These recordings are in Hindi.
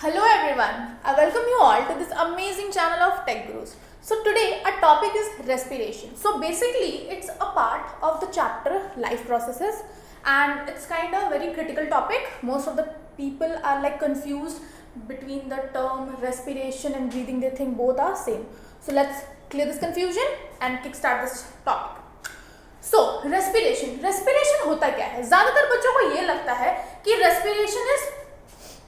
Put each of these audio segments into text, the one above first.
Hello everyone, I welcome you all to this amazing channel of Tech Gurus. So today our topic is respiration. So basically it's a part of the chapter life processes and it's kind of very critical topic. Most of the people are like confused between the term respiration and breathing. They think both are same. So let's clear this confusion and kickstart this topic. So respiration होता क्या है? ज्यादातर बच्चों को ये लगता है कि respiration is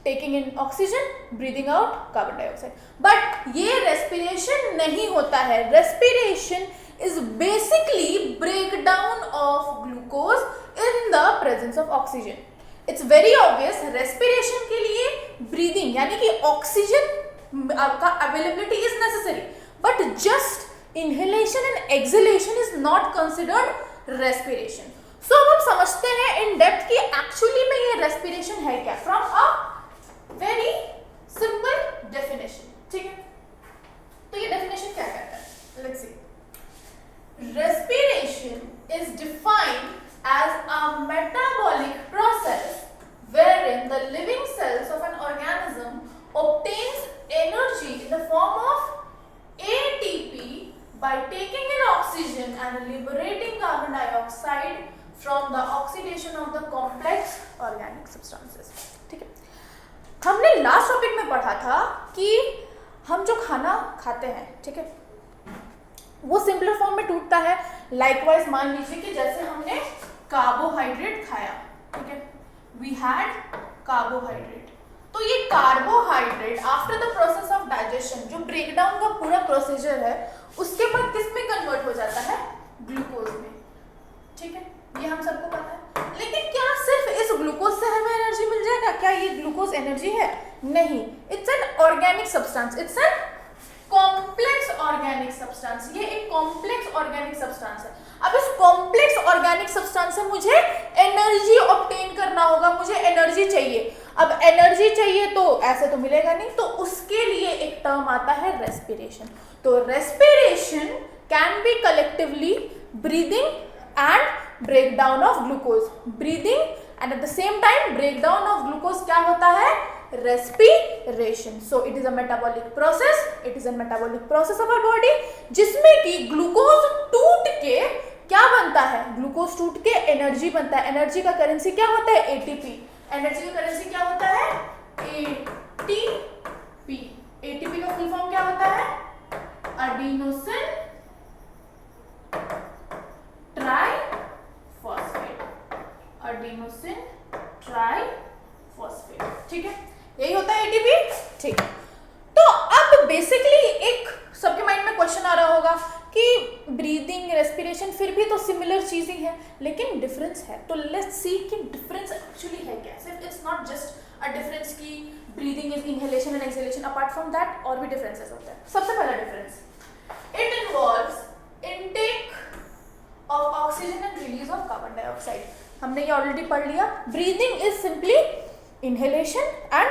taking in oxygen, breathing out carbon dioxide. But ये respiration नहीं होता है. Respiration is basically breakdown of glucose in the presence of oxygen. It's very obvious. Respiration के लिए breathing यानी कि oxygen का availability is necessary. But just inhalation and exhalation is not considered respiration. So अब हम समझते हैं in depth कि actually में ये respiration है क्या? From a very simple definition. ठीक है, तो ये definition क्या कहता है? Let's see. Respiration is defined as a metabolic process wherein the living cells of an organism obtains energy in the form of ATP by taking in oxygen and liberating carbon dioxide from the oxidation of the complex organic substances. ठीक है, हमने लास्ट टॉपिक में पढ़ा था कि हम जो खाना खाते हैं, ठीक है, वो सिंपलर फॉर्म में टूटता है. लाइकवाइज मान लीजिए कि जैसे हमने कार्बोहाइड्रेट खाया, ठीक है, वी हैड कार्बोहाइड्रेट. तो ये carbohydrate after the process of digestion, जो ब्रेकडाउन का पूरा प्रोसीजर है, उसके बाद किस में कन्वर्ट हो जाता है? ग्लूकोज में. ठीक है, ये हम सबको पता है. लेकिन क्या सिर्फ इस ग्लूकोज से हमें एनर्जी मिल जाएगा? क्या ये ग्लूकोज एनर्जी है? नहीं. It's an organic substance. It's an complex organic substance. ये एक कॉम्प्लेक्स ऑर्गेनिक सब्सटेंस है. अब इस कॉम्प्लेक्स ऑर्गेनिक सब्सटेंस से मुझे एनर्जी ऑब्टेन करना होगा. मुझे एनर्जी चाहिए. अब एनर्जी चाहिए तो ऐसे तो मिलेगा नहीं, तो उसके लिए एक टर्म आता है रेस्पिरेशन. तो respiration can be collectively breathing and breakdown of glucose. Breathing and at the same time breakdown of glucose क्या होता है? Respiration. So it is a metabolic process. It is a metabolic process of our body जिसमें कि ग्लूकोज टूट के क्या बनता है? ग्लूकोज टूट के एनर्जी बनता है. एनर्जी का करेंसी क्या होता है? एटीपी. एनर्जी का करेंसी क्या होता है? एटीपी. एटीपी का फुल फॉर्म क्या होता है? Adenosine triphosphate. Adenosine triphosphate. ठीक है, यही होता है एटीपी. ठीक है, तो अब बेसिकली एक सबके माइंड में क्वेश्चन आ रहा होगा कि ब्रीदिंग, रेस्पिरेशन फिर भी तो सिमिलर चीज ही है, लेकिन डिफरेंस है. तो लेट्स सी कि डिफरेंस एक्चुअली है क्या. सिर्फ it's not just a difference की breathing is inhalation and exhalation. Apart from that और भी डिफरेंसेस होते हैं. सबसे पहला difference, it involves intake of oxygen and release of carbon dioxide. हमने ये ऑलरेडी पढ़ लिया. Breathing is simply inhalation and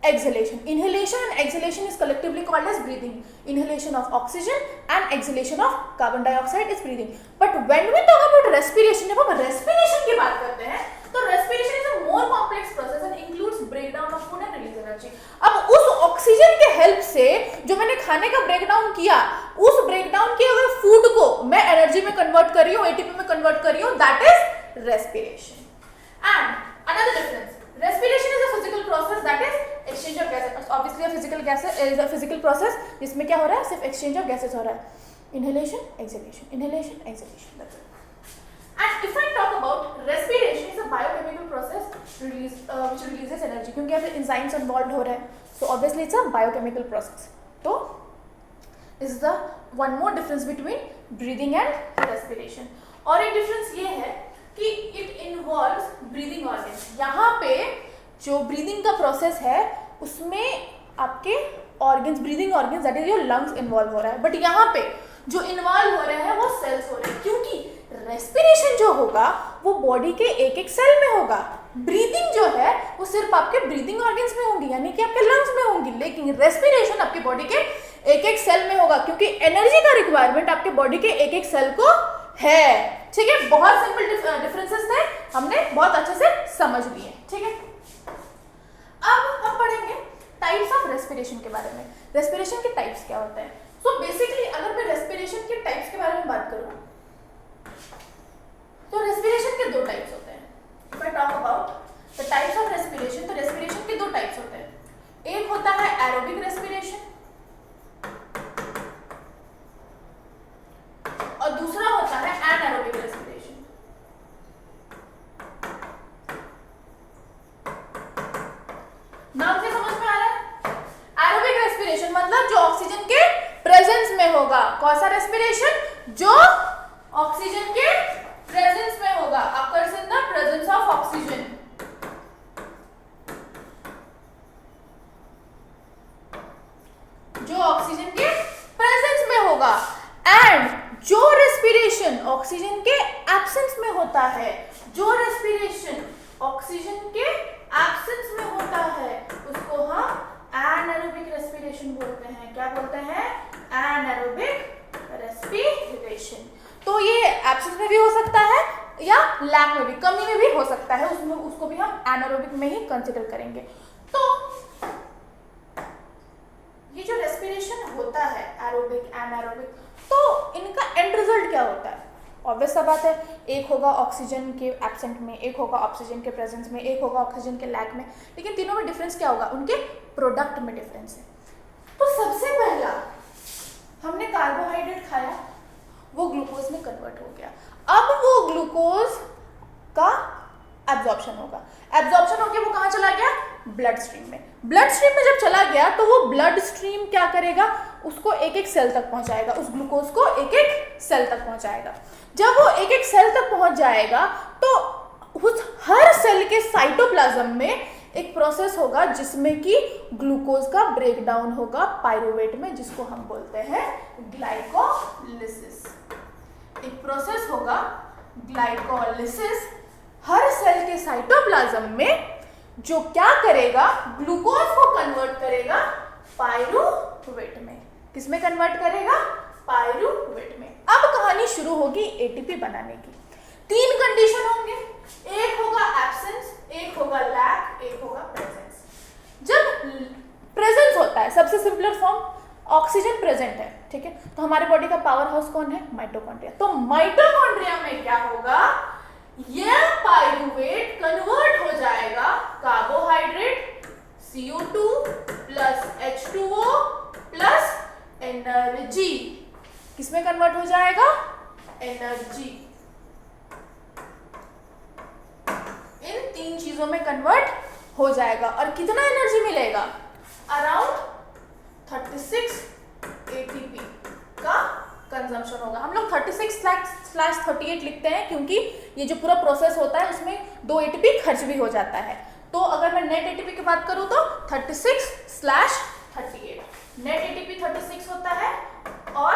exhalation. Inhalation and exhalation is collectively called as breathing. Inhalation of oxygen and exhalation of carbon dioxide is breathing. But when we talk about respiration, जब हम respiration की बात करते हैं तो respiration is a more complex process and includes breakdown of food and release energy. अब उस ऑक्सीजन के हेल्प से जो मैंने खाने का ब्रेकडाउन किया, उस ब्रेकडाउन के अगर फूड को मैं एनर्जी में कन्वर्ट कर रही हूँ, एटीपी में कन्वर्ट कर रही हूँ, that is respiration. And another difference, respiration is a physical process that is exchange of gases. Obviously a physical gas is a physical process जिसमें क्या हो रहा है? सिर्फ exchange of gases हो रहा है. Inhalation, exhalation, inhalation, exhalation. That's it. And if I talk about respiration, is a biochemical process which releases energy. क्योंकि यहाँ पे enzymes involved हो रहे हैं, so obviously it's a biochemical process. तो is the one more difference between breathing and respiration. और एक difference ये है कि इट इन्वॉल्व्स ब्रीदिंग ऑर्गन्स. यहाँ पे जो ब्रीदिंग का प्रोसेस है उसमें आपके organs, breathing organs that is your lungs involve हो रहा है. बट यहाँ पे जो इन्वॉल्व हो रहे हैं वो सेल्स हो रहे हैं, क्योंकि रेस्पिरेशन जो होगा वो बॉडी के एक एक सेल में होगा. ब्रीदिंग जो है वो सिर्फ आपके ब्रीदिंग ऑर्गन्स में होंगी, यानी कि आपके लंग्स में होंगी. लेकिन रेस्पिरेशन आपके बॉडी के एक एक सेल में होगा, क्योंकि एनर्जी का रिक्वायरमेंट आपके बॉडी के एक एक सेल को है. ठीक है, बहुत सिंपल डिफरेंसेस थे, हमने बहुत अच्छे से समझ लिए. ठीक है, अब हम पढ़ेंगे टाइप्स ऑफ रेस्पिरेशन के बारे में। रेस्पिरेशन के टाइप्स क्या होते हैं? सो बेसिकली अगर मैं रेस्पिरेशन के टाइप्स के बारे में बात करूँ तो रेस्पिरेशन के दो टाइप्स होते हैं। If I talk about the types of respiration, तो रेस्पिरेशन के दो टाइप्स होते हैं। एक होता है एरोबिक रेस्पिरेशन और दूसरा होता है एनारोबिक रेस्पिरेशन। नाम से समझ में आ रहा है? एरोबिक रेस्पिरेशन मतलब जो ऑक्सीजन के प्रेजेंस में होगा। कौन सा रेस्पिरेशन? जो ऑक्सीजन के प्रेजेंस में होगा, occurs in the presence of oxygen। जो ऑक्सीजन के प्रेजेंस में होगा। एंड जो रेस्पिरेशन ऑक्सीजन के एब्सेंस में होता है, जो रेस्पिरेशन ऑक्सीजन के एब्सेंस में होता है, उसको हम एनारोबिक रेस्पिरेशन बोलते हैं। क्या बोलते हैं? Anaerobic respiration. तो ये एब्सेंस में भी हो सकता है या लैक में भी, कमी में भी हो सकता है, उसमें उसको भी हम एनारोबिक में ही कंसीडर करेंगे। तो ये जो रेस्पिरेशन होता है एरोबिक एनारोबिक, तो इनका एंड रिजल्ट क्या होता है? ऑब्वियस सा बात है, एक होगा ऑक्सीजन के एब्सेंट में, एक होगा ऑक्सीजन के प्रेजेंस में, एक होगा ऑक्सीजन के लैक में। लेकिन तीनों में डिफरेंस क्या होगा? उनके प्रोडक्ट में डिफरेंस है। तो सबसे पहला हमने कार्बोहाइड्रेट खाया, वो ग्लूकोज में कन्वर्ट हो गया। अब वो ग्लूकोज का एब्जॉर्प्शन होगा। एब्जॉर्प्शन होकर वो कहाँ चला गया? ब्लड स्ट्रीम में। ब्लड स्ट्रीम में जब चला गया तो वो ब्लड स्ट्रीम क्या करेगा? उसको एक एक सेल तक पहुंचाएगा, उस ग्लूकोज को एक एक सेल तक पहुंचाएगा। जब वो एक एक सेल तक पहुंच जाएगा तो उस हर सेल के साइटोप्लाज्म में एक प्रोसेस होगा जिसमें कि ग्लूकोज का ब्रेकडाउन होगा पायरूवेट में, जिसको हम बोलते हैं ग्लाइकोलिसिस। एक प्रोसेस होगा ग्लाइकोलिसिस हर सेल के साइटोप्लाज्म में, जो क्या करेगा? ग्लूकोज को कन्वर्ट करेगा पायरूवेट में। किसमें कन्वर्ट करेगा? पायरूवेट में। अब कहानी शुरू होगी एटीपी बनाने की। तीन कंडीशन होंगे, एक होगा एब्सेंस, एक होगा लैक, एक होगा प्रेजेंस। जब प्रेजेंस होता है, सबसे सिंपलर फॉर्म, ऑक्सीजन प्रेजेंट है, ठीक है, तो हमारे बॉडी का पावर हाउस कौन है? माइटोकॉन्ड्रिया। तो माइटोकॉन्ड्रिया में क्या होगा? यह पायरूवेट कन्वर्ट हो जाएगा carbohydrate CO2 plus H2O plus energy. किसमें कन्वर्ट हो जाएगा? एनर्जी। इन तीन चीजों में कन्वर्ट हो जाएगा। और कितना एनर्जी मिलेगा? अराउंड 36 ATP का कंजम्पशन होगा। हम लोग 36/38 लिखते हैं क्योंकि ये जो पूरा प्रोसेस होता है उसमें 2 ATP खर्च भी हो जाता है। तो अगर मैं नेट ATP की बात करूं तो 36/38 नेट ATP 36 होता है। और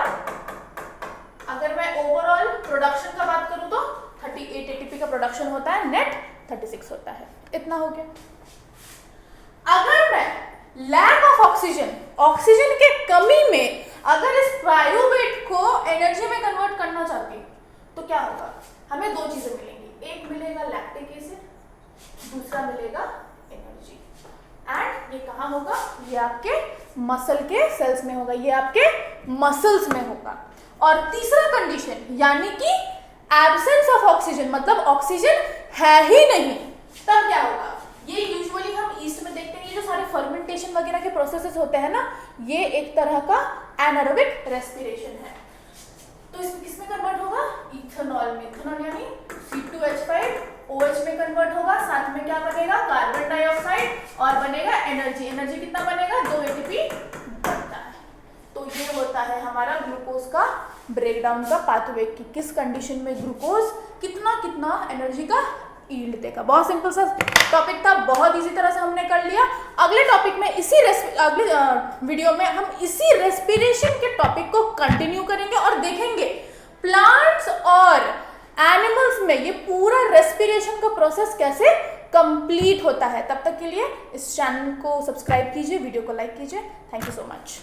अगर मैं ओवरऑल प्रोडक्शन का बात करूं तो 38 ATP का प्रोडक्शन होता है, नेट 36 होता है। इतना हो गया। अगर मैं लैक ऑफ ऑक्सीजन, ऑक्सीजन के कमी में अगर इस पायरूवेट को एनर्जी में कन्वर्ट करना चाहती तो क्या होगा? हमें दो चीजें मिलेंगी, एक मिलेगा लैक्टिक एसिड, दूसरा मिलेगा एनर्जी। एंड ये कहाँ होगा? ये आपके मसल के सेल्स में होगा, ये आपके मसल्स में होगा। और तीसरा कंडीशन यानी कि एब्सेंस ऑफ ऑक्सीजन, मतलब ऑक्सीजन है ही नहीं, तब क्या होगा? ये यूजुअली हम ईस्ट में देखते हैं, ये जो सारे फर्मेंटेशन वगैरह के प्रोसेसेस होते हैं ना, ये एक तरह का एनारोबिक रेस्पिरेशन है। तो इसमें किसमें कन्वर्ट होगा? इथेनॉल में। इथेनॉल यानी C2H5OH में कन्वर्ट होगा। साथ में क्या बनेगा? कार्बन डाइऑक्साइड, और बनेगा एनर्जी। एनर्जी कितना बनेगा? 2 ATP बनता है। तो ये होता है हमारा ग्लूकोज का ब्रेकडाउन का पाथवे की किस कंडीशन में ग्लूकोज कितना कितना एनर्जी का यील्ड देगा। बहुत सिंपल सा टॉपिक था, बहुत इजी तरह से हमने कर लिया। अगले टॉपिक में अगले वीडियो में हम इसी रेस्पिरेशन के टॉपिक को कंटिन्यू करेंगे और देखेंगे प्लांट्स और एनिमल्स में ये पूरा रेस्पिरेशन का प्रोसेस कैसे कंप्लीट होता है। तब तक के लिए इस चैनल को सब्सक्राइब कीजिए, वीडियो को लाइक कीजिए। Thank you so much.